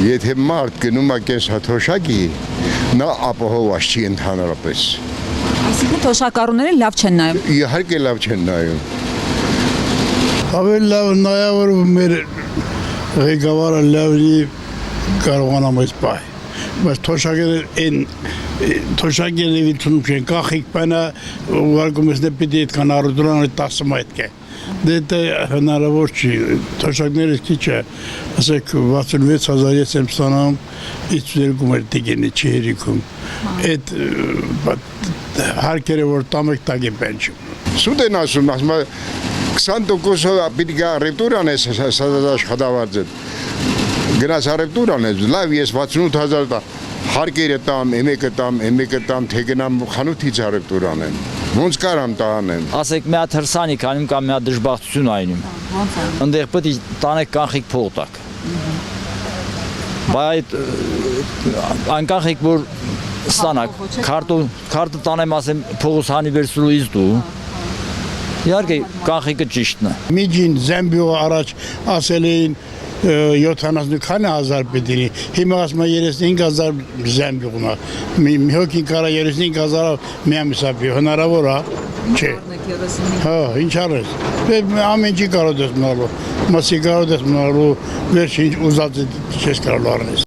Եթե մարդ գնում է կես հաթոշակի, նա ապահովված չի ընդհանրապես։ Այսինքն թոշակառուները լավ չեն նայում։ Իհարկե լավ չեն նայում։ Ավելի լավ նայա, որ մեր ղեկավարը լավի կարողանամ այս բայ։ Բայց թոշակերը վիթունում չեն, կախիկ պայնա ուղարկում ես նեպիտի այդքան առուդրան 10 մայթք է։ Դե հնարավոր չի, թոշակները քիչ է, ասեք 66,000 ես եմ ստանում, 52 մեր տիգենի չի հերիքում։ Այդ հարկերը, որ տամեք տագի պենչում։ Սուտ են ասում, 20% պիտի գա առևտուրան ես աշխատավարձը։ Գնաց առևտուրան ես, լավ ես 68,000 հարկերը տամ, εμեկը տամ, թե գնամ խանութից առևտուրան եմ։ Ոնց կարամ տանեմ։ Ասեք մի հատ հրսանիք անում կամ մի հատ դժբախտություն այնում։ Ընդեղ պետք է տանեք կանխիկ փող տակ։ Բայց այն կանխիկ որ ստանաք, քարտը տանեմ ասեմ փողոց հանի վերցրու իս դու։ Իհարկե կանխիկը ճիշտն է։ Միջին Զամբիո առաջ ասել էին 70,000 պետինի, հիմա ասում է 35,000 Զամբիոն է, մի հոգին կարա 35,000 միամիսապի, հնարավոր է, չէ։ Հա, ինչ արես, ամեն չի կարող ես մնալու, մասի կարող ես մնալու, վերջին ուզած չես կարող առնես։